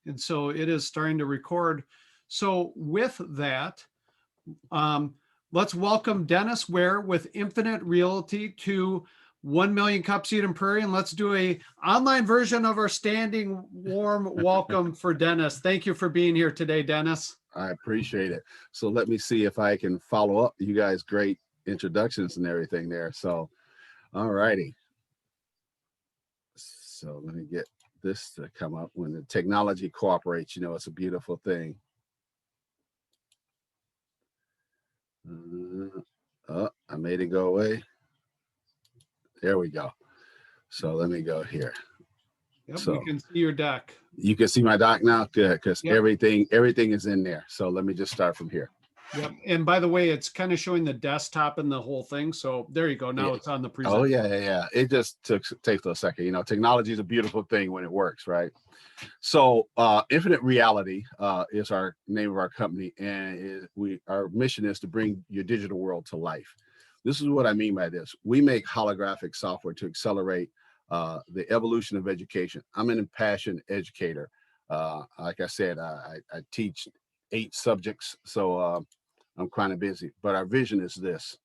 And so it is starting to record. So with that, um, let's welcome Dennis Ware with Infinite Realty to 1 Million Cups Eden Prairie, and let's do a online version of our standing warm welcome for Dennis. Thank you for being here today, Dennis. I appreciate it. So let me see if I can follow up. You guys, great introductions and everything there. So, all righty. So let me get this to come up. When the technology cooperates, it's a beautiful thing. I made it go away. There we go. So let me go here. Yep, So we can see your deck. you can see my doc now. Good, because Yep. everything is in there. So let me just start from here. Yep. And by the way, it's kind of showing the desktop and the whole thing. So there you go. Now it's on the present. Oh yeah. It just takes a second. Technology is a beautiful thing when it works, right? So Infinite Reality is our name of our company, and our mission is to bring your digital world to life. This is what I mean by this. We make holographic software to accelerate the evolution of education. I'm an impassioned educator. Like I said, I teach 8 subjects, so I'm kind of busy. But our vision is this.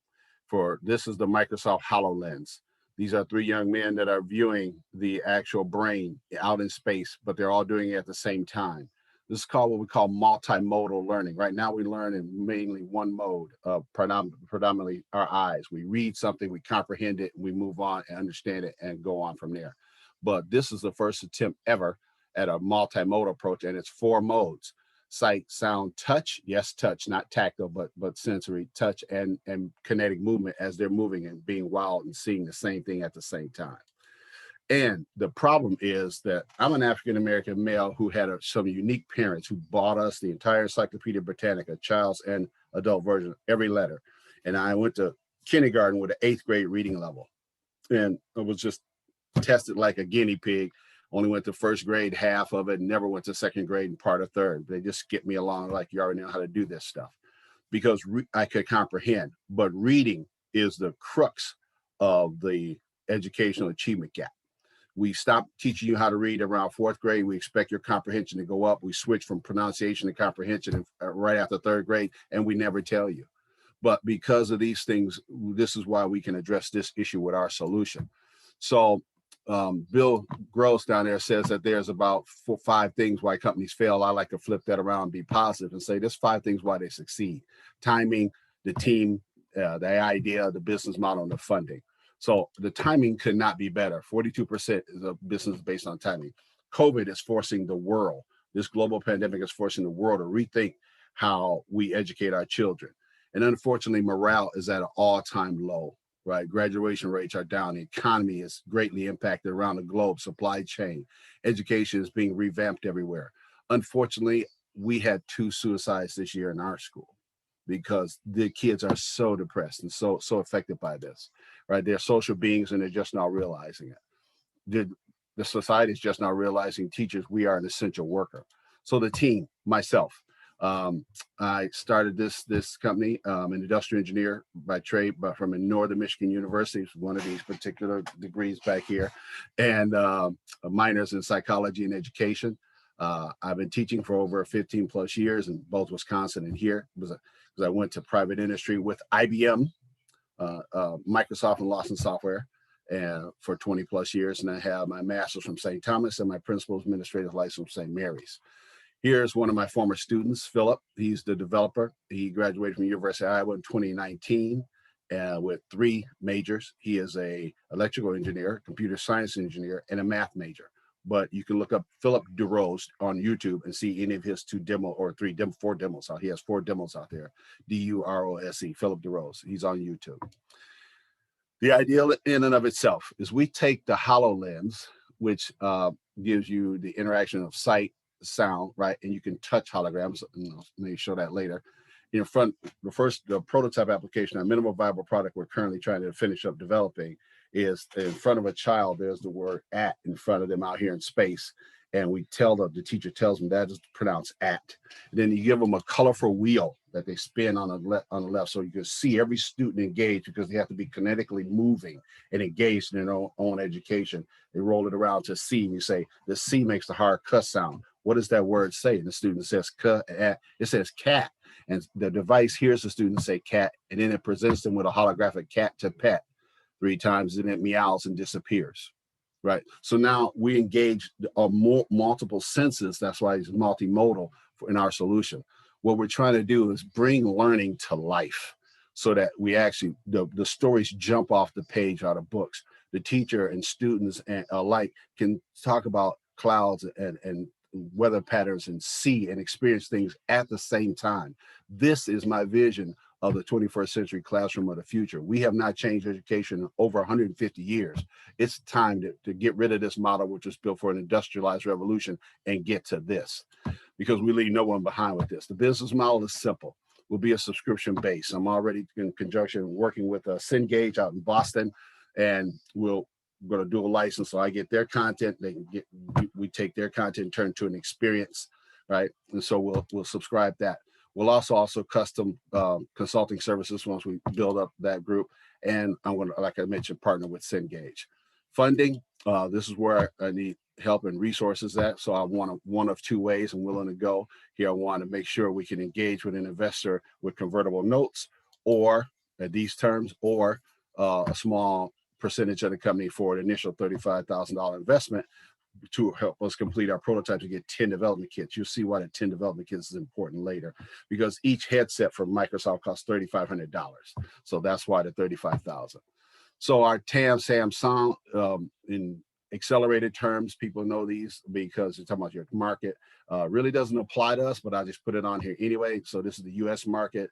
This is the Microsoft HoloLens. These are 3 young men that are viewing the actual brain out in space, but they're all doing it at the same time. This is called what we call multimodal learning. Right now, we learn in mainly one mode, predominantly our eyes. We read something, we comprehend it, and we move on and understand it and go on from there. But this is the first attempt ever at a multimodal approach, and it's 4 modes: sight, sound, touch. Yes, touch, not tactile, but sensory touch and kinetic movement as they're moving and being wild and seeing the same thing at the same time. And the problem is that I'm an African-American male who had some unique parents who bought us the entire Encyclopedia Britannica, child's and adult version, every letter. And I went to kindergarten with an 8th grade reading level. And I was just tested like a guinea pig. Only went to 1st grade, half of it, never went to 2nd grade and part of 3rd. They just skipped me along like, you already know how to do this stuff, because I could comprehend. But reading is the crux of the educational achievement gap. We stopped teaching you how to read around 4th grade. We expect your comprehension to go up. We switch from pronunciation to comprehension right after 3rd grade, and we never tell you. But because of these things, this is why we can address this issue with our solution. So Bill Gross down there says that there's about 5 things why companies fail. I like to flip that around and be positive and say there's 5 things why they succeed: timing, the team, the idea, the business model, and the funding. So the timing could not be better. 42% is a business based on timing. COVID is forcing the world. This global pandemic is forcing the world to rethink how we educate our children. And unfortunately, morale is at an all-time low. Right, graduation rates are down. The economy is greatly impacted around the globe. Supply chain, education is being revamped everywhere. Unfortunately, we had 2 suicides this year in our school because the kids are so depressed and so affected by this. Right, they're social beings and they're just not realizing it. The society is just not realizing, teachers, we are an essential worker. So the team, myself, I started this company, an industrial engineer by trade, but from a Northern Michigan University, one of these particular degrees back here, and minors in psychology and education. I've been teaching for over 15 plus years in both Wisconsin and here, because I went to private industry with IBM, Microsoft, and Lawson Software, and for 20 plus years. And I have my master's from St. Thomas and my principal's administrative license from St. Mary's. Here's one of my former students, Philip. He's the developer. He graduated from the University of Iowa in 2019 with 3 majors. He is a electrical engineer, computer science engineer, and a math major. But you can look up Philip DeRose on YouTube and see any of his 4 demos out. He has 4 demos out there. DUROSE, Philip DeRose. He's on YouTube. The idea in and of itself is we take the HoloLens, which gives you the interaction of sight, sound, right? And you can touch holograms. Let me show that later. In front, the prototype application, our minimum viable product we're currently trying to finish up developing, is in front of a child, there's the word "at" in front of them out here in space. And we tell the teacher tells them that is pronounced "at." And then you give them a colorful wheel that they spin on the left, so you can see every student engaged, because they have to be kinetically moving and engaged in their own education. They roll it around to C, and you say the C makes the hard cuss sound. what does that word say? And the student says, it says cat. And the device hears the student say cat, and then it presents them with a holographic cat to pet 3 times, and it meows and disappears. Right. So now we engage multiple senses. That's why it's multimodal in our solution. What we're trying to do is bring learning to life so that we actually, the stories jump off the page out of books. The teacher and students and alike can talk about clouds and weather patterns and see and experience things at the same time. This is my vision of the 21st century classroom of the future. We have not changed education in over 150 years. It's time to get rid of this model, which was built for an industrialized revolution, and get to this, because we leave no one behind with this. The business model is simple. Will be a subscription base. I'm already in conjunction working with Cengage out in Boston, and we're going to do a license. So I get their content. They can get, we take their content and turn it to an experience, right? And so we'll subscribe that. We'll also custom consulting services once we build up that group. And I'm going to, like I mentioned, partner with Cengage. Funding, this is where I need help and resources at. So I want one of 2 ways. I'm willing to go here. I want to make sure we can engage with an investor with convertible notes, or at these terms, or a small percentage of the company for an initial $35,000 investment to help us complete our prototype to get 10 development kits. You'll see why the 10 development kits is important later, because each headset from Microsoft costs $3,500. So that's why the $35,000. So our TAM, SAM, SOM, in accelerated terms, people know these because you're talking about your market. Really doesn't apply to us, but I just put it on here anyway. So this is the US market,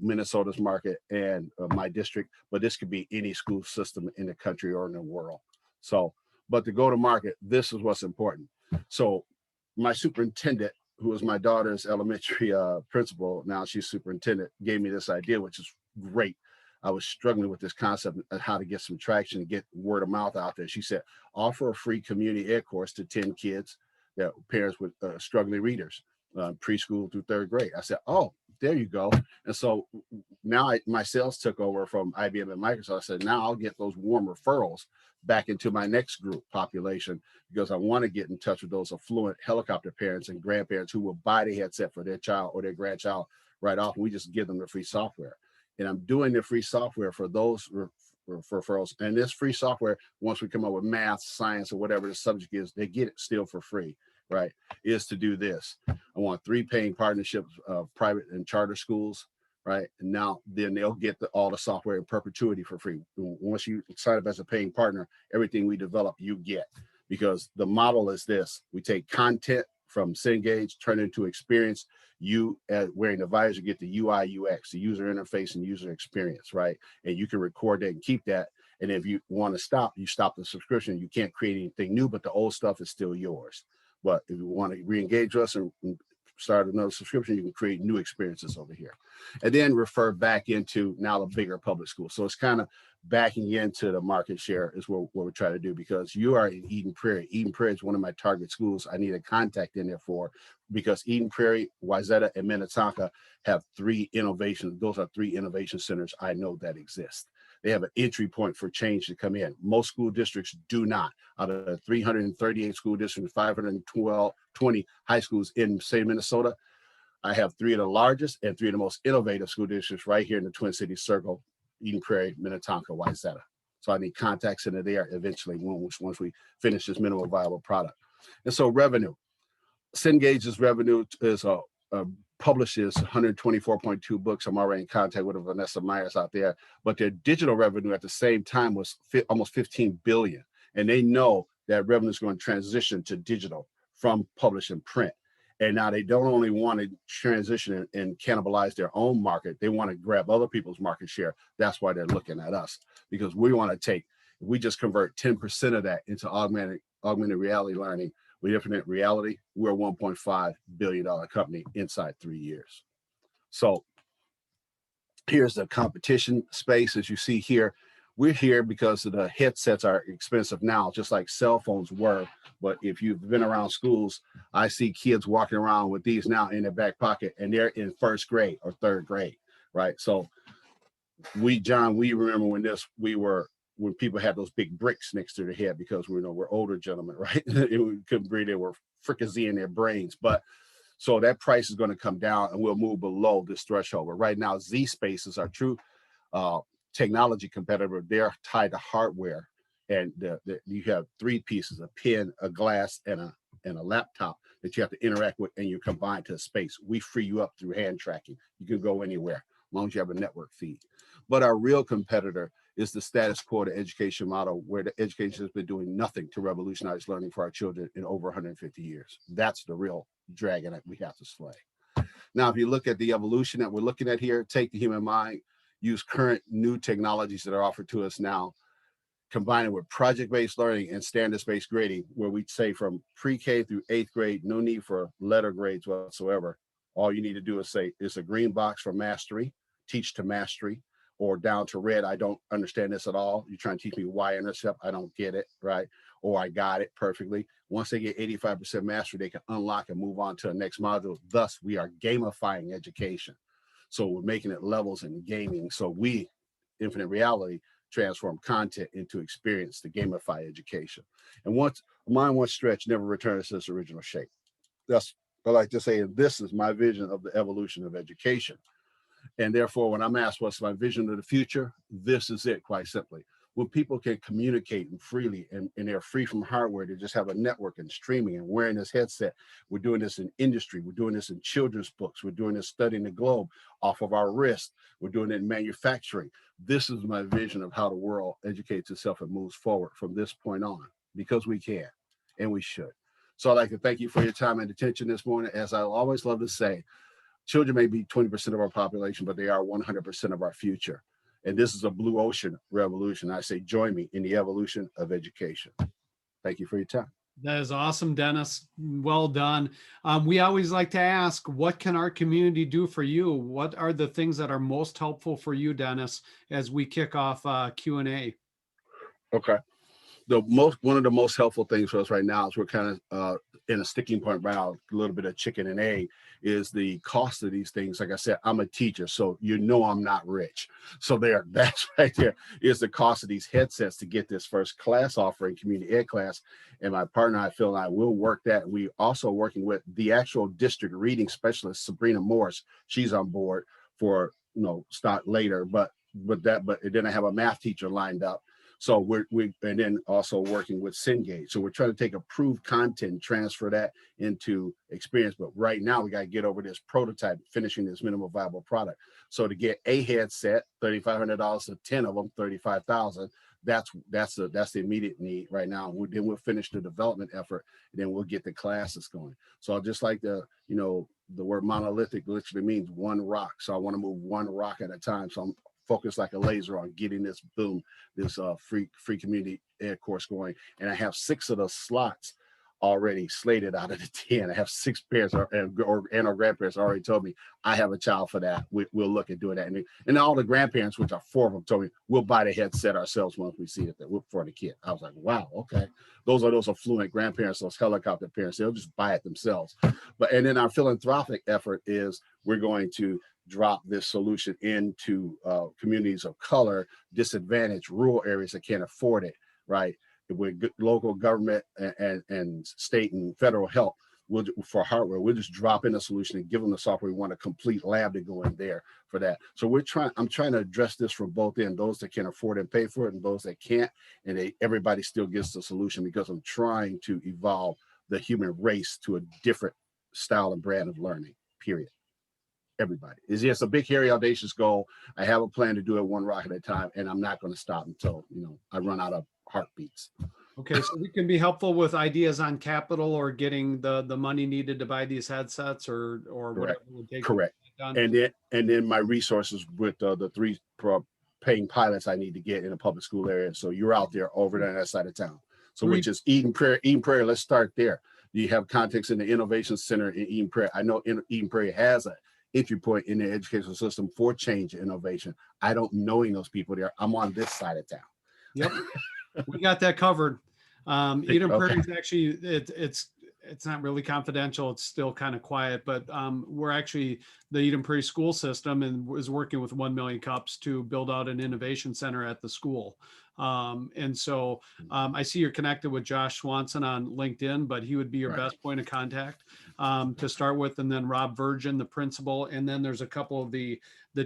Minnesota's market, and my district, but this could be any school system in the country or in the world. So, but to go to market, this is what's important. So my superintendent, who was my daughter's elementary principal, now she's superintendent, gave me this idea, which is great. I was struggling with this concept of how to get some traction and get word of mouth out there. She said, offer a free community ed course to 10 kids, that parents with struggling readers, preschool through 3rd grade. I said, oh, there you go. And so now my sales took over from IBM and Microsoft. I said, now I'll get those warm referrals back into my next group population, because I want to get in touch with those affluent helicopter parents and grandparents who will buy the headset for their child or their grandchild right off. And we just give them the free software. And I'm doing the free software for those referrals. And this free software, once we come up with math, science, or whatever the subject is, they get it still for free, right? Is to do this. I want 3 paying partnerships of private and charter schools, right? And now then they'll get all the software in perpetuity for free. Once you sign up as a paying partner, everything we develop, you get. Because the model is this: we take content from Cengage, turn it into experience. You, wearing the visor, get the UI, UX, the user interface and user experience, right? And you can record that and keep that. And if you want to stop, you stop the subscription. You can't create anything new, but the old stuff is still yours. But if you want to re-engage us and start another subscription, you can create new experiences over here. And then refer back into now the bigger public school. So it's kind of backing into the market share is what we're trying to do, because you are in Eden Prairie. Eden Prairie is one of my target schools. I need a contact in there for, because Eden Prairie, Wayzata, and Minnetonka have 3 innovations. Those are 3 innovation centers I know that exist. They have an entry point for change to come in. Most school districts do not. Out of the 338 school districts, 520 high schools in, say, Minnesota, I have 3 of the largest and 3 of the most innovative school districts right here in the Twin Cities circle: Eden Prairie, Minnetonka, Wayzata. So I need contacts into there eventually once we finish this minimum viable product. And so revenue. Cengage's revenue is publishes 124.2 books. I'm already in contact with Vanessa Myers out there, but their digital revenue at the same time was almost 15 billion. And they know that revenue is going to transition to digital from publishing print. And now they don't only want to transition and cannibalize their own market, they want to grab other people's market share. That's why they're looking at us, because we want to take, if we just convert 10% of that into augmented reality learning with infinite reality, we're a $1.5 billion company inside 3 years. So here's the competition space. As you see here, we're here because the headsets are expensive now, just like cell phones were. But if you've been around schools, I see kids walking around with these now in their back pocket, and they're in 1st grade or 3rd grade, right? So John, we remember when people had those big bricks next to their head, because we're older gentlemen, right? We couldn't breathe. They were fricassee in their brains. But so that price is going to come down and we'll move below this threshold. But right now, Z Space is our true technology competitor. They're tied to hardware. And you have three pieces: a pen, a glass, and a laptop that you have to interact with, and you combine to a space. We free you up through hand tracking. You can go anywhere as long as you have a network feed. But our real competitor is the status quo, the education model, where the education has been doing nothing to revolutionize learning for our children in over 150 years. That's the real dragon that we have to slay. Now, if you look at the evolution that we're looking at here, take the human mind, use current new technologies that are offered to us now, combine it with project-based learning and standards-based grading, where we say from pre-K through 8th grade, no need for letter grades whatsoever. All you need to do is say, it's a green box for mastery, teach to mastery, or down to red, I don't understand this at all. You're trying to teach me y-intercept, I don't get it, right? Or I got it perfectly. Once they get 85% mastery, they can unlock and move on to the next module. Thus, we are gamifying education. So we're making it levels and gaming. So we, Infinite Reality, transform content into experience to gamify education. And once mind once stretched, never returns to its original shape. That's I like to say, this is my vision of the evolution of education. And therefore, when I'm asked what's my vision of the future, this is it, quite simply. When people can communicate and freely and they're free from hardware, to just have a network and streaming and wearing this headset. We're doing this in industry. We're doing this in children's books. We're doing this studying the globe off of our wrist. We're doing it in manufacturing. This is my vision of how the world educates itself and moves forward from this point on, because we can and we should. So I'd like to thank you for your time and attention this morning. As I always love to say, children may be 20% of our population, but they are 100% of our future. And this is a blue ocean revolution. I say, join me in the evolution of education. Thank you for your time. That is awesome, Dennis. Well done. We always like to ask, what can our community do for you? What are the things that are most helpful for you, Dennis, as we kick off Q&A? Okay. One of the most helpful things for us right now is we're kind of in a sticking point right now, a little bit of chicken and egg, is the cost of these things. Like I said, I'm a teacher, so I'm not rich. So that's right there is the cost of these headsets to get this first class offering, community ed class. And my partner, Phil, and I will work that. We also working with the actual district reading specialist, Sabrina Morris. She's on board for start later, but then I have a math teacher lined up. So and then also working with Cengage. So we're trying to take approved content, transfer that into experience. But right now we got to get over this prototype, finishing this minimal viable product. So to get a headset, $3,500 to 10 of them, $35,000. That's the immediate need right now. Then we'll finish the development effort, and then we'll get the classes going. So I'll just like the word monolithic literally means one rock. So I want to move one rock at a time. So I'm focused like a laser on getting this free community ed course going. And I have 6 of those slots already slated out of the 10. I have 6 parents and our grandparents already told me, I have a child for that. We'll look at doing that. And all the grandparents, which are 4 of them, told me we'll buy the headset ourselves once we see it for the kid. I was like, wow, okay. Those are fluent grandparents, those helicopter parents. They'll just buy it themselves. And then our philanthropic effort is we're going to drop this solution into communities of color, disadvantaged, rural areas that can't afford it, right? With local government and state and federal help for hardware, we'll just drop in a solution and give them the software. We want a complete lab to go in there for that. So I'm trying to address this from both ends, those that can afford and pay for it and those that can't, and everybody still gets the solution, because I'm trying to evolve the human race to a different style and brand of learning, period. Everybody. It's just a big, hairy, audacious goal. I have a plan to do it one rock at a time, and I'm not going to stop until I run out of heartbeats. Okay, so we can be helpful with ideas on capital or getting the money needed to buy these headsets or whatever it would take. Correct. And then my resources with the 3 paying pilots I need to get in a public school area. So you're out there over there on that side of town. So which is Eden Prairie. Let's start there. You have context in the Innovation Center in Eden Prairie. I know Eden Prairie has a entry point in the educational system for change and innovation. I don't knowing those people there. I'm on this side of town. Yep. We got that covered. Eden Prairie is actually, it's not really confidential. It's still kind of quiet, but we're actually the Eden Prairie school system and is working with 1 Million Cups to build out an innovation center at the school. And so I see you're connected with Josh Swanson on LinkedIn, but he would be your Right. best point of contact to start with. And then Rob Virgin, the principal. And then there's a couple of the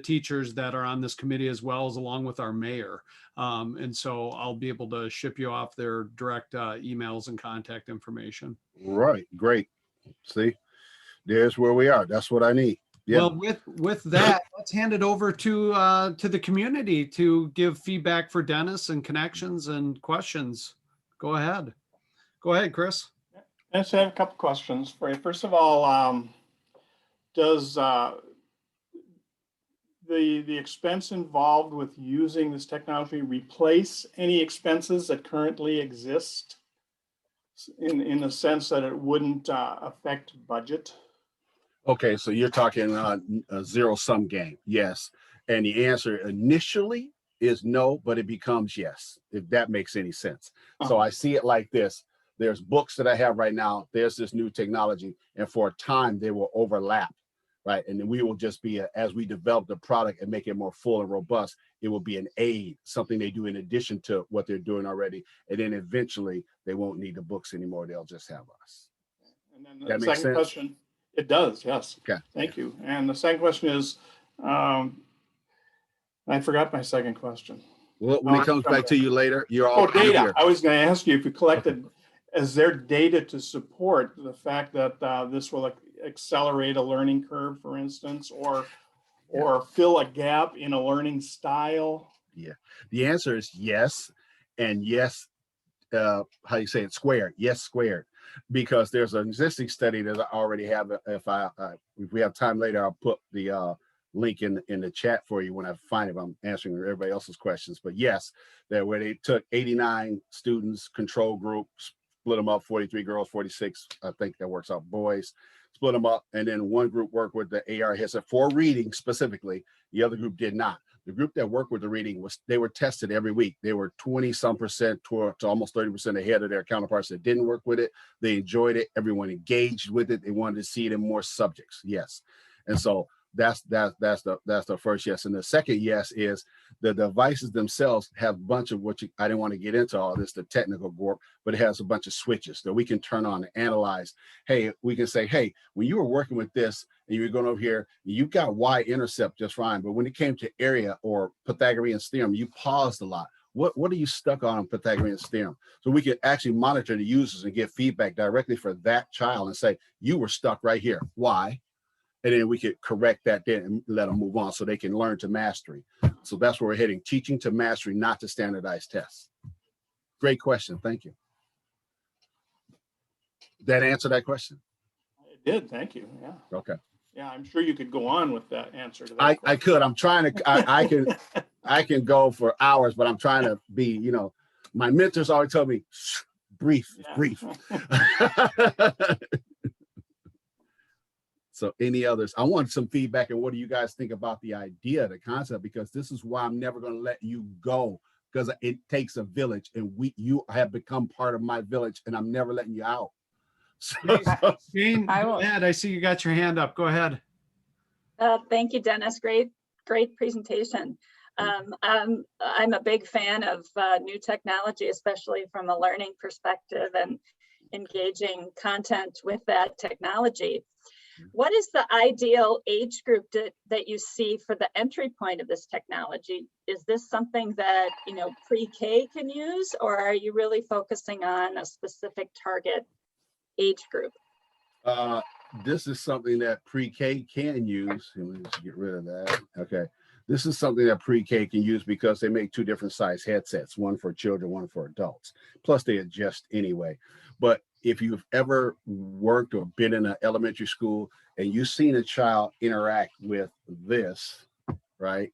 teachers that are on this committee as well, as along with our mayor. And so I'll be able to ship you off their direct emails and contact information. Right. Great. See, there's where we are. That's what I need. Yeah. Well, with that, let's hand it over to the community to give feedback for Dennis and connections and questions. Go ahead, Chris. I just have a couple questions for you. First of all, does the expense involved with using this technology replace any expenses that currently exist in the sense that it wouldn't affect budget? Okay, so you're talking a zero-sum game. Yes. And the answer initially is no, but it becomes yes, if that makes any sense. So I see it like this. There's books that I have right now. There's this new technology, and for a time they will overlap, right? And then we will just be, as we develop the product and make it more full and robust, it will be an aid, something they do in addition to what they're doing already. And then eventually they won't need the books anymore. They'll just have us. And then That the makes second sense? question, it does, yes. Okay. Thank you. And the second question is, I forgot my second question. Well, when it comes back to you later, you're all data. here. I was going to ask you if you collected, is there data to support the fact that this will accelerate a learning curve, for instance, or fill a gap in a learning style? Yeah, the answer is yes, and yes. How you say it? Squared. Yes, squared. Because there's an existing study that I already have. If we have time later, I'll put the link in the chat for you when I find it. I'm answering everybody else's questions. But yes, that where they took 89 students, control group, split them up, 43 girls, 46, I think that works out, boys, split them up. And then one group worked with the AR headset for reading specifically. The other group did not. The group that worked with the reading they were tested every week. They were 20-some% to almost 30% ahead of their counterparts that didn't work with it. They enjoyed it. Everyone engaged with it. They wanted to see it in more subjects. Yes. And so that's the first yes. And the second yes is the devices themselves have a bunch of I didn't want to get into all this, the technical gorp, but it has a bunch of switches that we can turn on and analyze. Hey, we can say, hey, when you were working with this and you were going over here, you got y-intercept just fine. But when it came to area or Pythagorean theorem, you paused a lot. What are you stuck on Pythagorean theorem? So we could actually monitor the users and get feedback directly for that child and say, you were stuck right here. Why? And then we could correct that then and let them move on so they can learn to mastery. So that's where we're heading, teaching to mastery, not to standardized tests. Great question. Thank you. That answer that question? It did. Thank you. Yeah. Okay. Yeah, I'm sure you could go on with that answer to that. I could. I'm trying to. I can go for hours, but I'm trying to be. My mentors always tell me, brief. So any others? I want some feedback. And what do you guys think about the idea, the concept? Because this is why I'm never going to let you go, because it takes a village, and you have become part of my village, and I'm never letting you out. Jane, go ahead. I see you got your hand up. Go ahead. Thank you, Dennis. Great presentation. I'm a big fan of new technology, especially from a learning perspective and engaging content with that technology. What is the ideal age group that you see for the entry point of this technology? Is this something that pre-K can use, or are you really focusing on a specific target age group? This is something that pre-K can use. Let me just get rid of that. Okay. This is something that pre-K can use because they make two different size headsets, one for children, one for adults. Plus they adjust anyway. But if you've ever worked or been in an elementary school and you've seen a child interact with this, right?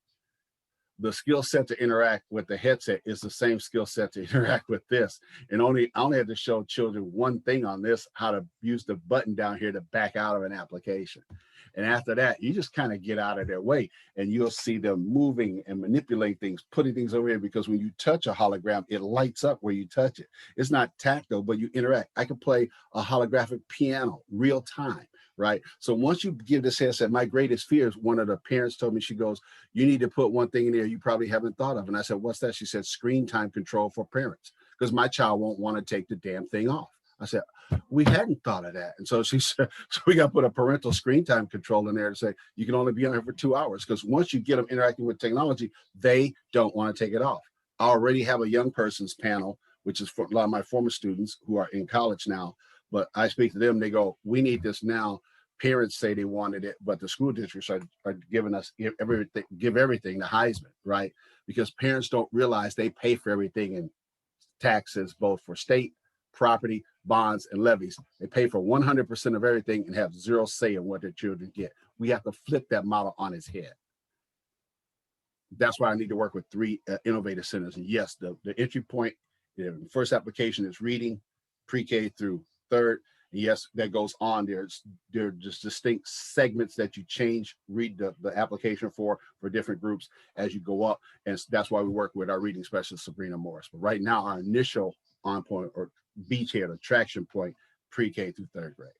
The skill set to interact with the headset is the same skill set to interact with this. And I only had to show children one thing on this, how to use the button down here to back out of an application. And after that, you just kind of get out of their way and you'll see them moving and manipulating things, putting things over here, because when you touch a hologram, it lights up where you touch it. It's not tactile, but you interact. I could play a holographic piano real time, right? So once you give this headset, my greatest fear is one of the parents told me, she goes, you need to put one thing in there you probably haven't thought of. And I said, what's that? She said, screen time control for parents, because my child won't want to take the damn thing off. I said, we hadn't thought of that. And so she said, so we got to put a parental screen time control in there to say, you can only be on here for 2 hours. Because once you get them interacting with technology, they don't want to take it off. I already have a young person's panel, which is for a lot of my former students who are in college now. But I speak to them, they go, we need this now. Parents say they wanted it, but the school districts are giving us everything, give everything the Heisman, right? Because parents don't realize they pay for everything in taxes, both for state, property, bonds, and levies. They pay for 100% of everything and have zero say in what their children get. We have to flip that model on its head. That's why I need to work with 3 innovative centers. And yes, the entry point, the first application is reading, pre-K through 3rd. And yes, that goes on. There are just distinct segments that you read the application for different groups as you go up. And that's why we work with our reading specialist, Sabrina Morris. But right now, our initial on point or beachhead attraction point, pre-K through 3rd grade.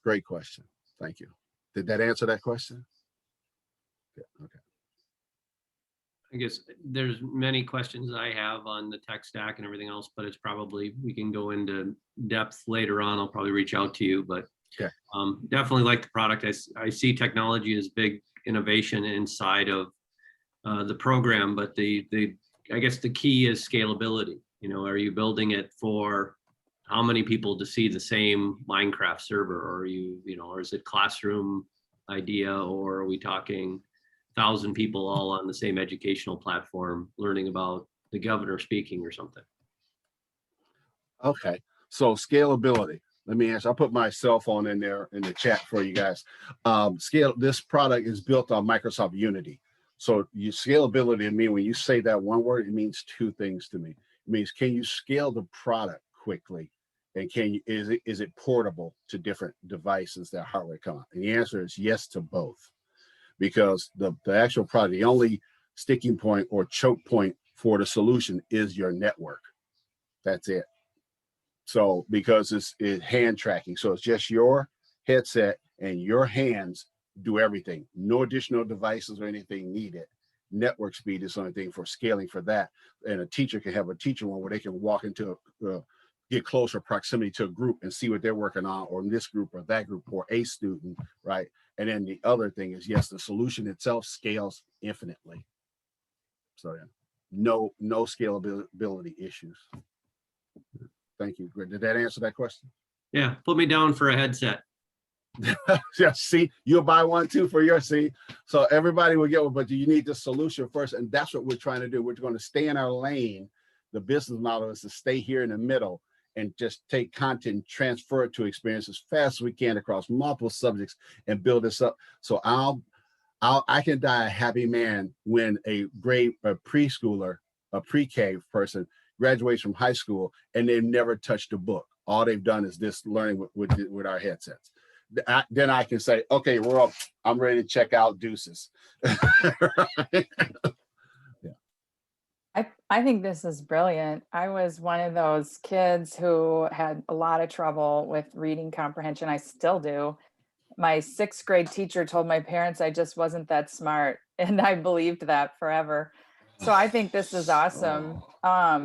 Great question. Thank you. Did that answer that question? Yeah, okay. I guess there's many questions I have on the tech stack and everything else, but it's probably, we can go into depth later on. I'll probably reach out to you, but okay. Definitely like the product. I see technology as big innovation inside of the program, but I guess the key is scalability. You know, are you building it for how many people to see the same Minecraft server, or or is it classroom idea, or are we talking 1,000 people all on the same educational platform learning about the governor speaking or something? Okay, so scalability. Let me answer. I'll put my cell phone in there in the chat for you guys. This product is built on Microsoft Unity. So scalability to me, when you say that one word, it means 2 things to me. It means, can you scale the product quickly? And is it portable to different devices that hardware come out? And the answer is yes to both. Because the actual product, the only sticking point or choke point for the solution is your network. That's it. So because it's hand tracking, so it's just your headset and your hands do everything. No additional devices or anything needed. Network speed is the only thing for scaling for that. And a teacher can have a teacher one where they can walk into get closer proximity to a group and see what they're working on, or in this group or that group, or a student, right? And then the other thing is, yes, the solution itself scales infinitely. So yeah, no scalability issues. Thank you. Did that answer that question? Yeah, put me down for a headset. Yeah, see, you'll buy one too for your seat. So everybody will get one, but you need the solution first. And that's what we're trying to do. We're going to stay in our lane. The business model is to stay here in the middle and just take content, transfer it to experience as fast as we can across multiple subjects and build this up. So I can die a happy man when a preschooler, a pre-K person graduates from high school and they've never touched a book. All they've done is this learning with our headsets. Then I can say, okay, we're up. I'm ready to check out, deuces. Right? I think this is brilliant. I was one of those kids who had a lot of trouble with reading comprehension. I still do. My 6th grade teacher told my parents I just wasn't that smart, and I believed that forever. So I think this is awesome. I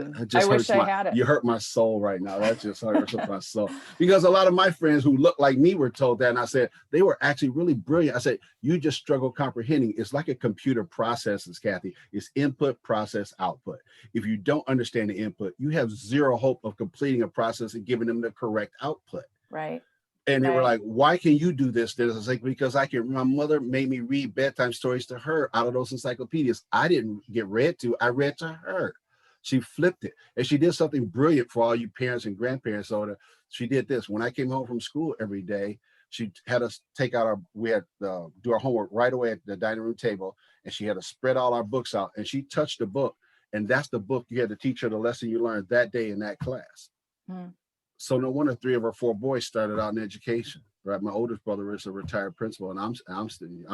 wish I had it. You hurt my soul right now. That just hurts my soul. Because a lot of my friends who look like me were told that, and I said, they were actually really brilliant. I said, you just struggle comprehending. It's like a computer processes, Kathy. It's input, process, output. If you don't understand the input, you have zero hope of completing a process and giving them the correct output. Right. And they were like, why can you do this? I was like, because my mother made me read bedtime stories to her out of those encyclopedias. I didn't get read to, I read to her. She flipped it. And she did something brilliant for all you parents and grandparents. So she did this. When I came home from school every day, she had us take out we had to do our homework right away at the dining room table. And she had to spread all our books out. And she touched the book. And that's the book you had to teach her the lesson you learned that day in that class. Hmm. So no wonder 3 of our 4 boys started out in education, right? My oldest brother is a retired principal, and I'm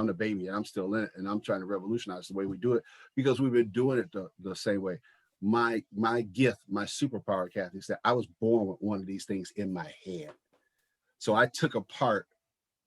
the baby, and I'm still in it, and I'm trying to revolutionize the way we do it because we've been doing it the same way. My gift, my superpower, Kathy, is that I was born with one of these things in my head. So I took apart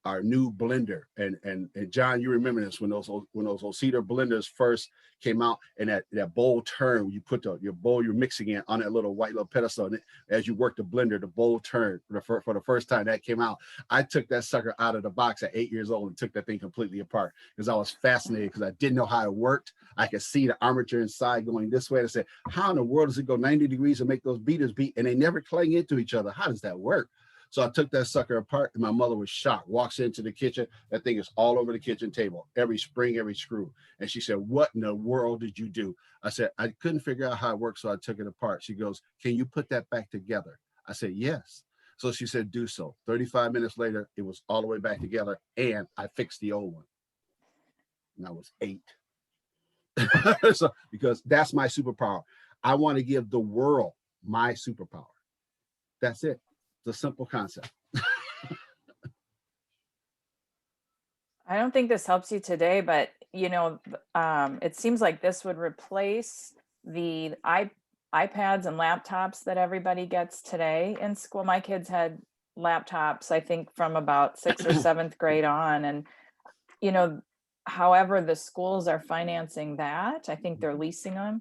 our new blender, and John, you remember this when those old cedar blenders first came out, and that bowl turned. You put your bowl you're mixing in on that little white little pedestal, and as you work the blender, the bowl turned for the first time that came out. I took that sucker out of the box at 8 years old and took that thing completely apart because I was fascinated because I didn't know how it worked. I could see the armature inside going this way. I said, how in the world does it go 90 degrees and make those beaters beat and they never clang into each other? How does that work? So I took that sucker apart, and my mother was shocked. Walks into the kitchen, that thing is all over the kitchen table, every spring, every screw. And she said, what in the world did you do? I said, I couldn't figure out how it worked, so I took it apart. She goes, can you put that back together? I said, yes. So she said, do so. 35 minutes later, it was all the way back together, and I fixed the old one. And I was 8. So, because that's my superpower. I want to give the world my superpower. That's it. It's a simple concept. I don't think this helps you today, but you know, it seems like this would replace the iPads and laptops that everybody gets today in school. My kids had laptops, I think, from about 6th or 7th grade on. And, you know, however the schools are financing that, I think they're leasing them.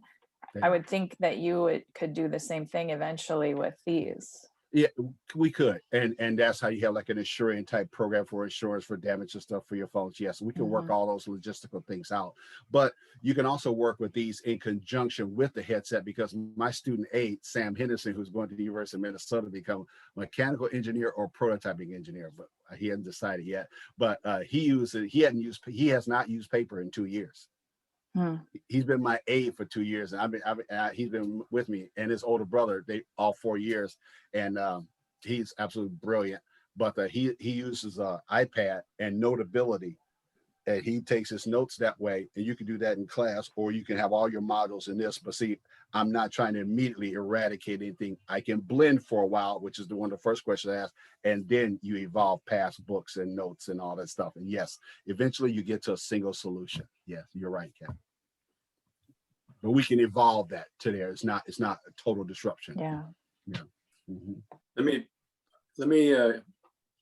I would think that you could do the same thing eventually with these. Yeah, we could. And that's how you have like an insurance type program for insurance for damage and stuff for your phones. Yes, we can work all those logistical things out. But you can also work with these in conjunction with the headset, because my student aide, Sam Henderson, who's going to the University of Minnesota to become a mechanical engineer or prototyping engineer, but he hasn't decided yet. But he has not used paper in 2 years. He's been my aide for 2 years, and he's been with me and his older brother, they all 4 years, and he's absolutely brilliant. But he uses iPad and Notability, and he takes his notes that way, and you can do that in class, or you can have all your modules in this. But see, I'm not trying to immediately eradicate anything. I can blend for a while, which is one of the first questions I ask, and then you evolve past books and notes and all that stuff. And yes, eventually you get to a single solution. Yes, you're right, Ken. But we can evolve that to there. It's not a total disruption. Yeah. Let me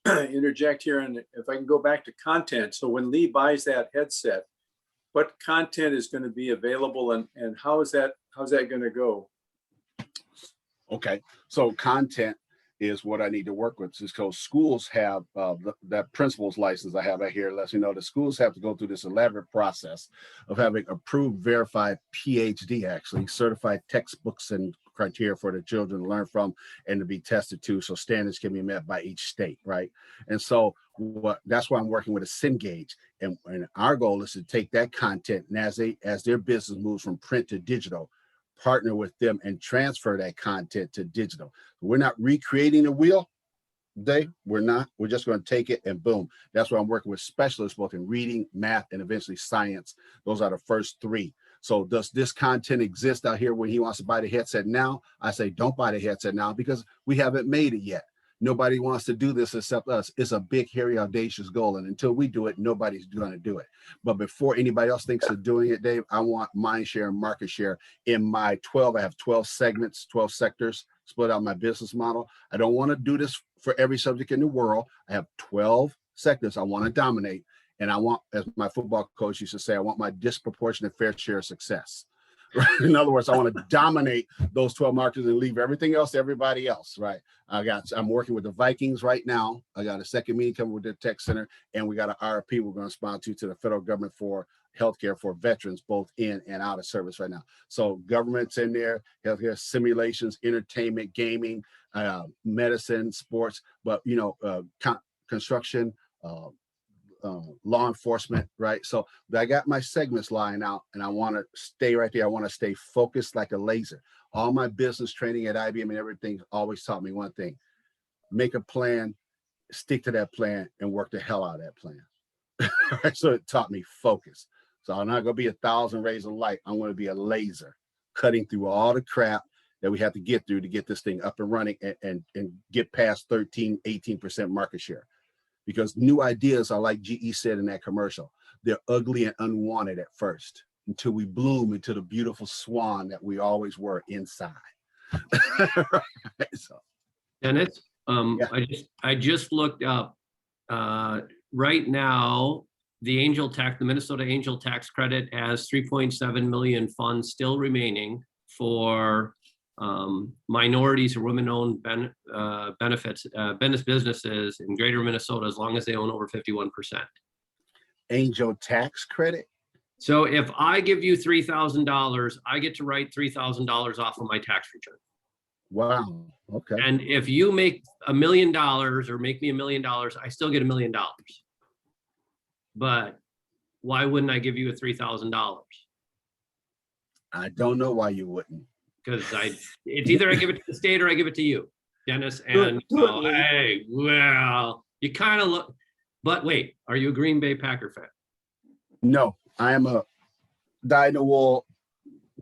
interject here, and if I can go back to content. So when Lee buys that headset, what content is going to be available, and how's that going to go? Okay, so content is what I need to work with. So schools have that principal's license I have right here lets me know that schools have to go through this elaborate process of having approved, verified PhD, actually certified textbooks and criteria for the children to learn from and to be tested to, so standards can be met by each state, right? And so that's why I'm working with a Cengage, and our goal is to take that content, and as their business moves from print to digital, partner with them and transfer that content to digital. We're not recreating the wheel. We're not. We're just going to take it and boom. That's why I'm working with specialists both in reading, math, and eventually science. Those are the first 3. So does this content exist out here when he wants to buy the headset now? I say don't buy the headset now because we haven't made it yet. Nobody wants to do this except us. It's a big, hairy, audacious goal. And until we do it, nobody's going to do it. But before anybody else thinks of doing it, Dave, I want mind share and market share in my 12. I have 12 segments, 12 sectors, split out my business model. I don't want to do this for every subject in the world. I have 12 sectors I want to dominate. And I want, as my football coach used to say, I want my disproportionate fair share of success. Right? In other words, I want to dominate those 12 markets and leave everything else to everybody else, right? I'm working with the Vikings right now. I got a second meeting coming with the tech center, and we got an RFP we're going to sponsor to the federal government for healthcare for veterans, both in and out of service right now. So government's in there, healthcare, simulations, entertainment, gaming, medicine, sports, but construction, law enforcement, right? So I got my segments lying out, and I want to stay right there. I want to stay focused like a laser. All my business training at IBM and everything always taught me one thing: make a plan, stick to that plan, and work the hell out of that plan. Right? So it taught me focus. So I'm not going to be 1,000 rays of light. I'm going to be a laser, cutting through all the crap that we have to get through to get this thing up and running and get past 13-18% market share. Because new ideas are, like GE said in that commercial, they're ugly and unwanted at first until we bloom into the beautiful swan that we always were inside. Right? So. Dennis, Yeah. I just looked up, right now, the Minnesota Angel Tax Credit has 3.7 million funds still remaining for minorities or women-owned businesses in greater Minnesota, as long as they own over 51%. Angel tax credit. So if I give you $3,000, I get to write $3,000 off of my tax return. Wow. Okay. And if you make $1 million or make me $1 million, I still get $1 million. But why wouldn't I give you a $3,000? I don't know why you wouldn't. Because it's either I give it to the state or I give it to you, Dennis. And hey, well, you kind of look, but wait, are you a Green Bay Packer fan? No, I am a dyed-in-the-wool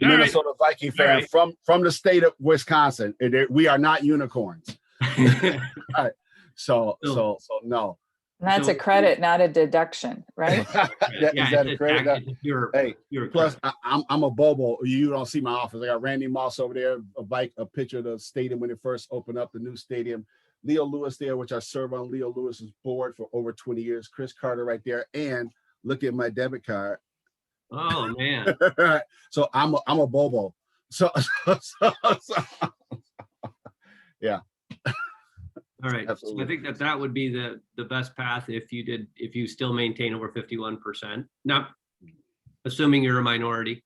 Minnesota Viking fan from the state of Wisconsin. We are not unicorns. Right. So no. And that's a credit, not a deduction, right? Is that a credit? Hey, plus I'm a Bobo. You don't see my office. I got Randy Moss over there, a picture of the stadium when it first opened up, the new stadium. Leo Lewis there, which I served on Leo Lewis's board for over 20 years. Chris Carter right there, and look at my debit card. Oh man. So I'm a Bobo. So yeah. All right. So I think that would be the best path if you still maintain over 51%. Now, assuming you're a minority.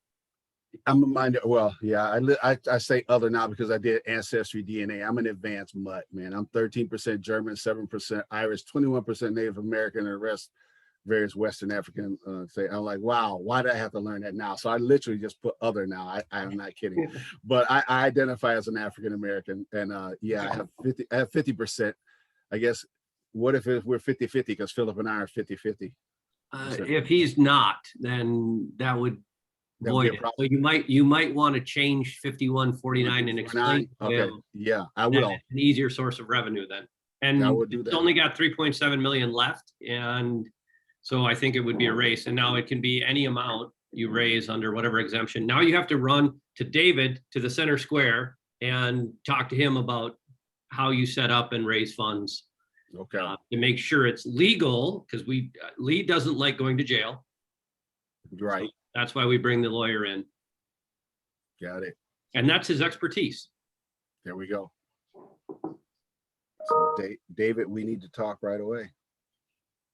I'm a minority. Well, yeah, I say other now because I did ancestry DNA. I'm an advanced mutt, man. I'm 13% German, 7% Irish, 21% Native American, and the rest various Western African. I'm like, wow, why did I have to learn that now? So I literally just put other now. I'm not kidding, but I identify as an African American, and yeah, I have 50%. I guess. What if we're 50-50 because Philip and I are 50-50? If he's not, then that would void it. So you might want to change 51-49 and explain. Okay. Yeah, I will. An easier source of revenue then. And I would do that. It's only got 3.7 million left, and so I think it would be a race. And now it can be any amount you raise under whatever exemption. Now you have to run to David to the center square and talk to him about how you set up and raise funds. Okay. To make sure it's legal, because Lee doesn't like going to jail. Right. So that's why we bring the lawyer in. Got it. And that's his expertise. There we go. So David, we need to talk right away.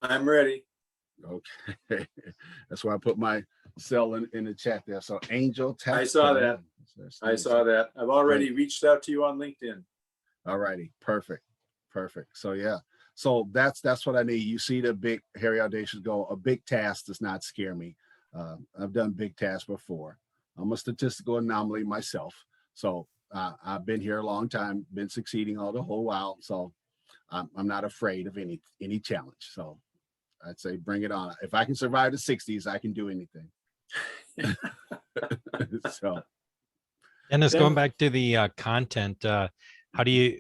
I'm ready. Okay. That's why I put my cell in the chat there. So Angel Tax. I saw that. I saw that. I've already reached out to you on LinkedIn. All righty. Perfect. So yeah. So that's what I need. You see the big hairy audacious goal. A big task does not scare me. I've done big tasks before. I'm a statistical anomaly myself. So I've been here a long time, been succeeding all the whole while. So I'm not afraid of any challenge. So I'd say bring it on. If I can survive the 60s, I can do anything. So, Dennis, going back to the content, how do you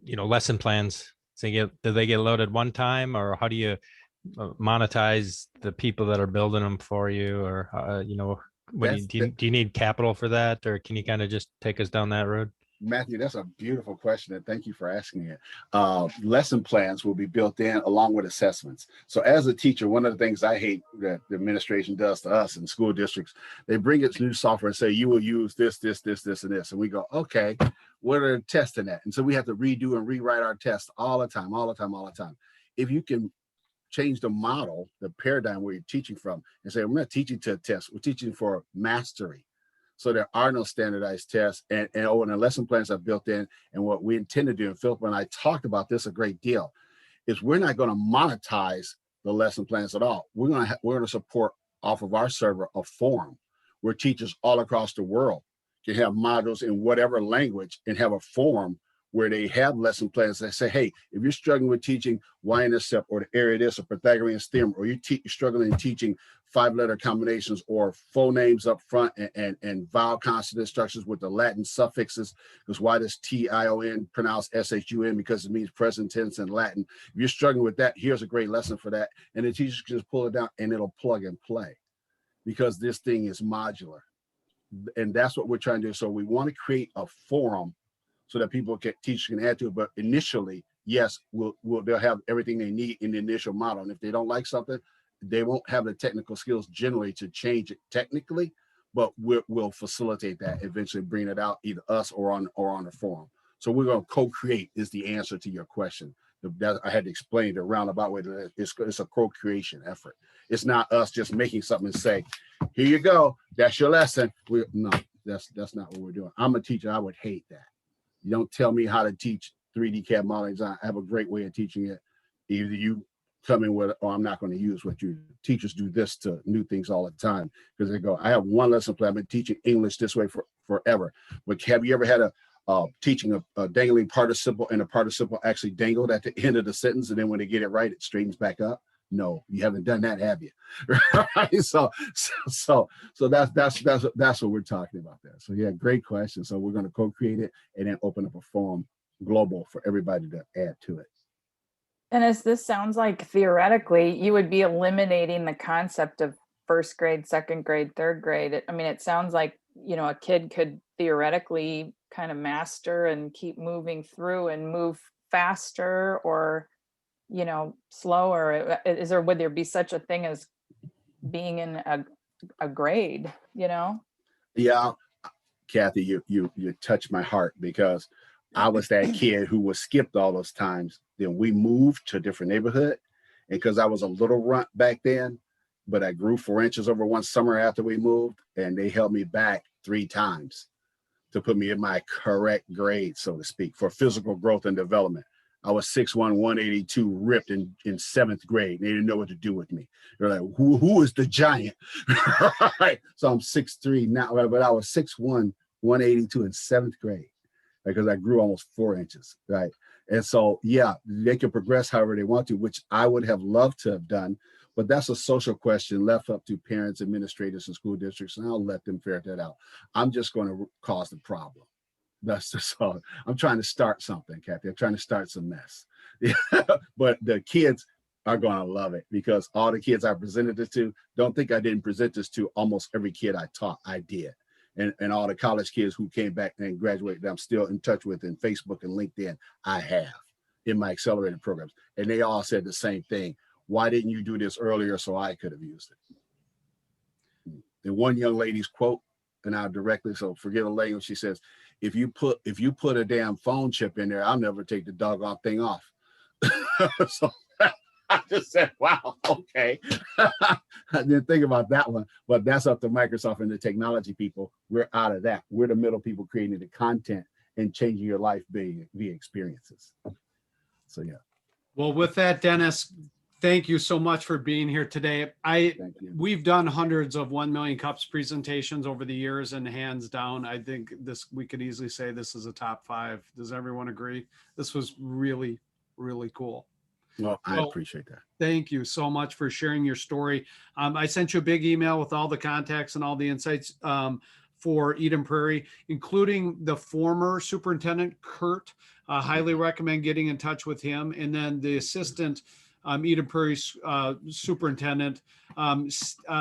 lesson plans? Do they get loaded one time, or how do you monetize the people that are building them for you, or do you need capital for that, or can you kind of just take us down that road? Matthew, that's a beautiful question, and thank you for asking it. Lesson plans will be built in along with assessments. So as a teacher, one of the things I hate that the administration does to us in school districts, they bring its new software and say, you will use this, and this. And we go, okay, what are testing at? And so we have to redo and rewrite our tests all the time. If you can change the model, the paradigm where you're teaching from, and say, we're not teaching to a test, we're teaching for mastery. So there are no standardized tests, and the lesson plans are built in. And what we intend to do, and Philip and I talked about this a great deal, is we're not going to monetize the lesson plans at all. We're going to support off of our server a forum where teachers all across the world can have modules in whatever language and have a forum where they have lesson plans that say, hey, if you're struggling with teaching y-intercept or the area this or Pythagorean theorem, or you're struggling in teaching 5-letter combinations or full names up front and vowel consonant structures with the Latin suffixes, because why does T-I-O-N pronounce S-H-U-N? Because it means present tense in Latin. If you're struggling with that, here's a great lesson for that. And the teachers can just pull it down and it'll plug and play, because this thing is modular. And that's what we're trying to do. So we want to create a forum so that teachers can add to it. But initially, yes, they'll have everything they need in the initial model. And if they don't like something, they won't have the technical skills generally to change it technically, but we'll facilitate that, eventually bring it out, either us or on the forum. So we're going to co-create is the answer to your question. I had to explain the roundabout way. It's a co-creation effort. It's not us just making something and say, here you go, that's your lesson. No, that's not what we're doing. I'm a teacher. I would hate that. You don't tell me how to teach 3D CAD modeling design. I have a great way of teaching it. Either you come in with it or I'm not going to use what you teachers do this to new things all the time, because they go, I have one lesson plan. I've been teaching English this way forever. But have you ever had a teaching a dangling participle and a participle actually dangled at the end of the sentence, and then when they get it right, it straightens back up? No, you haven't done that, have you? Right? So that's what we're talking about there. So yeah, great question. So we're going to co-create it and then open up a forum global for everybody to add to it. And as this sounds like, theoretically, you would be eliminating the concept of first grade, second grade, third grade. I mean, it sounds like, you know, a kid could theoretically kind of master and keep moving through and move faster, or, you know, slower. Would there be such a thing as being in a grade, you know? Yeah, Kathy, you touched my heart, because I was that kid who was skipped all those times. Then we moved to a different neighborhood, and because I was a little runt back then, but I grew 4 inches over one summer after we moved, and they held me back 3 times to put me in my correct grade, so to speak, for physical growth and development. I was 6'1", 182, ripped in 7th grade. They didn't know what to do with me. They're like, who is the giant? Right. So I'm 6'3" now, but I was 6'1", 182 in 7th grade, because I grew almost 4 inches, right? And so, yeah, they can progress however they want to, which I would have loved to have done, but that's a social question left up to parents, administrators, and school districts, and I'll let them figure that out. I'm just going to cause the problem. That's just all. I'm trying to start something, Kathy. I'm trying to start some mess. But the kids are going to love it, because all the kids I presented this to, don't think I didn't present this to almost every kid I taught. I did. And all the college kids who came back and graduated, that I'm still in touch with in Facebook and LinkedIn, I have in my accelerated programs. And they all said the same thing. Why didn't you do this earlier so I could have used it? And one young lady's quote, and I'll directly, so forget the language, she says, if you put a damn phone chip in there, I'll never take the doggone thing off. So I just said, wow, okay. I didn't think about that one, but that's up to Microsoft and the technology people. We're out of that. We're the middle people creating the content and changing your life via experiences. So yeah. Well, with that, Dennis, thank you so much for being here today. We've done hundreds of 1 Million Cups presentations over the years, and hands down, I think we could easily say this is a top 5. Does everyone agree? This was really, really cool. Well, I appreciate that. Thank you so much for sharing your story. I sent you a big email with all the contacts and all the insights for Eden Prairie, including the former superintendent, Kurt. Highly recommend getting in touch with him. And then the assistant Eden Prairie superintendent,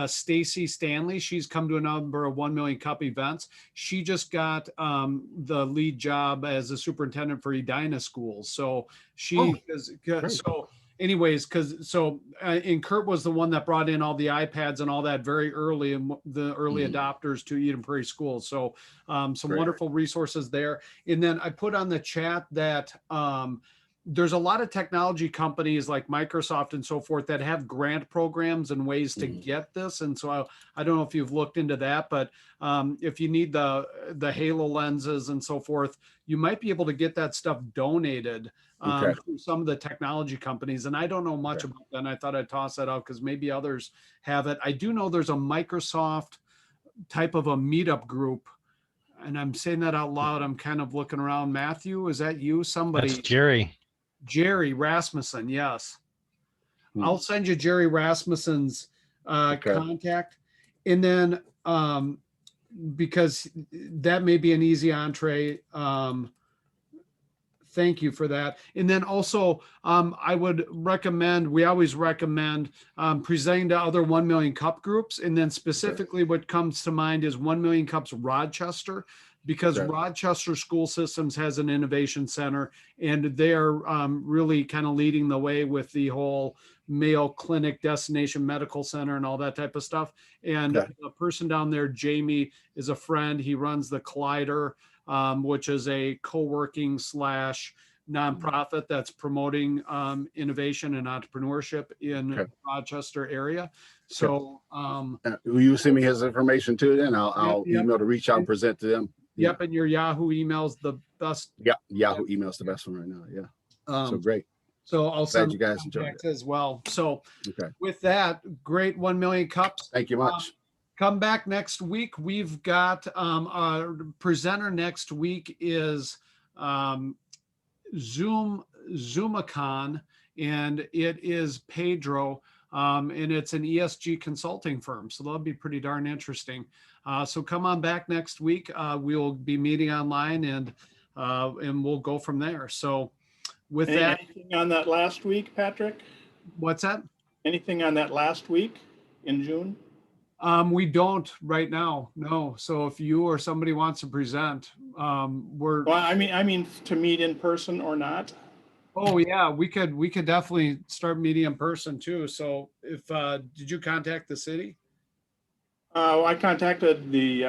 Stacy Stanley. She's come to a number of 1 Million Cup events. She just got the lead job as a superintendent for Edina schools. So she is so. Anyways, and Kurt was the one that brought in all the iPads and all that very early, and the early adopters to Eden Prairie schools. So some wonderful resources there. And then I put on the chat that there's a lot of technology companies like Microsoft and so forth that have grant programs and ways to get this. And so I don't know if you've looked into that, but if you need the Halo lenses and so forth, you might be able to get that stuff donated through some of the technology companies. And I don't know much about that. And I thought I'd toss that out because maybe others have it. I do know there's a Microsoft type of a meetup group. And I'm saying that out loud. I'm kind of looking around. Matthew, is that you? Somebody? That's Jerry Rasmussen. Yes. I'll send you Jerry Rasmussen's contact. And then because that may be an easy entree. Thank you for that. And then also, I would recommend, we always recommend presenting to other 1 Million Cup groups. And then specifically what comes to mind is 1 Million Cups Rochester. because Okay. Rochester School Systems has an innovation center, and they're really kind of leading the way with the whole Mayo Clinic Destination Medical Center and all that type of stuff. And Okay. the person down there, Jamie, is a friend. He runs the Collider, which is a co-working slash nonprofit that's promoting innovation and entrepreneurship in Okay. Rochester area. So Will you send me his information too? Then I'll Yep. email to reach out and present to them. yep, and your Yahoo email's the best. Yeah, Yahoo email's the best one right now. Yeah. So great. So I'll Glad send you guys enjoyed contacts as well. So Okay. with that, great 1 million cups. Thank you much. Come back next week. We've got our presenter next week is Zoomacon, and it is Pedro, and it's an ESG consulting firm. So that'll be pretty darn interesting. So come on back next week. We'll be meeting online, and we'll go from there. So with that, Anything on that last week, Patrick? what's that? Anything on that last week in June? We don't right now, no. So if you or somebody wants to present, we're. Well, I mean to meet in person or not? Oh yeah, we could definitely start meeting in person too. So if did you contact the city? I contacted the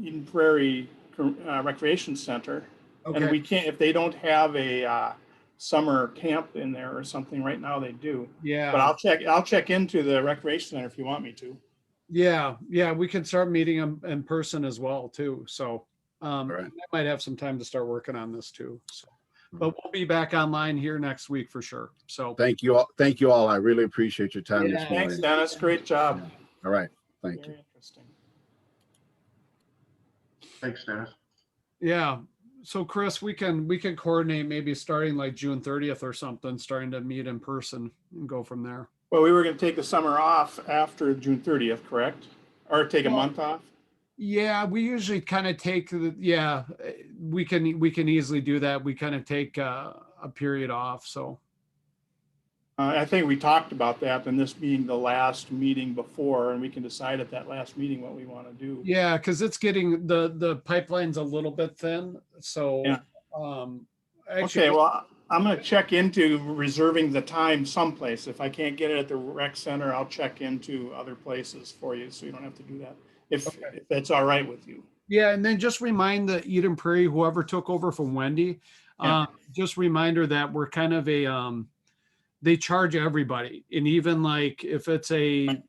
Eden Prairie Recreation Center, and Okay. we can't, if they don't have a summer camp in there or something right now, they do. But Yeah, I'll check into the recreation center if you want me to. yeah, we can start meeting them in person as well too. So right. I might have some time to start working on this too. So, but we'll be back online here next week for sure. So Thank you all. Thank you all. I really appreciate your time this Yeah. morning. Thanks, Dennis. Great job. All right. Thank you. Very interesting. Thanks, Dennis. yeah. So Chris, we can coordinate maybe starting like June 30th or something, starting to meet in person and go from there. Well, we were going to take the summer off after June 30th, correct? Or take a month off? Yeah, we usually kind of take we can easily do that. We kind of take a period off. So I think we talked about that, and this being the last meeting before, and we can decide at that last meeting what we want to do. yeah, because it's getting the pipeline's a little bit thin. So Yeah. actually, Okay, well, I'm going to check into reserving the time someplace. If I can't get it at the rec center, I'll check into other places for you, so you don't have to do that. If that's all right with you. yeah, and then just remind the Eden Prairie, whoever took over from Wendy, Yeah. just reminder that we're kind of they charge everybody, and even like if it's a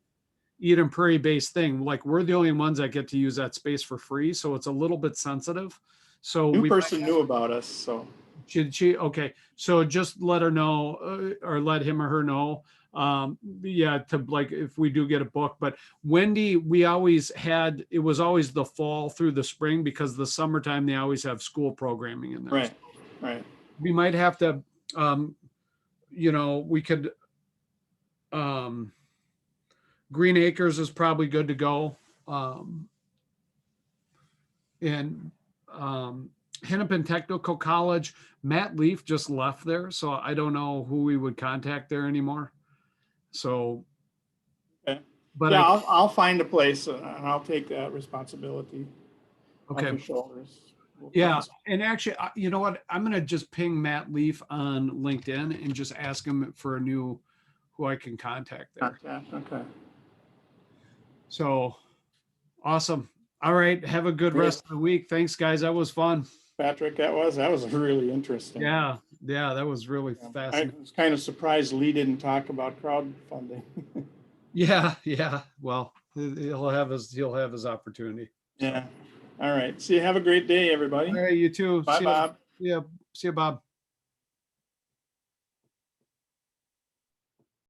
Eden Prairie based thing, like we're the only ones that get to use that space for free, so it's a little bit sensitive. So New we person knew about us, so. should she okay, so just let her know or let him or her know, yeah, to like if we do get a book. But Wendy, we always had, it was always the fall through the spring, because the summertime they always have school programming in there. Right, right. We might have to we could Green Acres is probably good to go. And Hennepin Technical College, Matt Leaf just left there, so I don't know who we would contact there anymore. So, Okay. but Yeah, I'll find a place and I'll take that responsibility off okay, your shoulders. We'll yeah. find some- And actually, you know what? I'm gonna just ping Matt Leaf on LinkedIn and just ask him for a new who I can contact there. Okay. So awesome. All right. Have a good Great. rest of the week. Thanks, guys. That was fun. Patrick, that was really interesting. Yeah. That was really I fascinating. was kind of surprised Lee didn't talk about crowdfunding. Yeah. Well, he'll have his opportunity. Yeah. All right. See you. Have a great day, everybody. All right. You too. Bye, See Bob. you, Bob.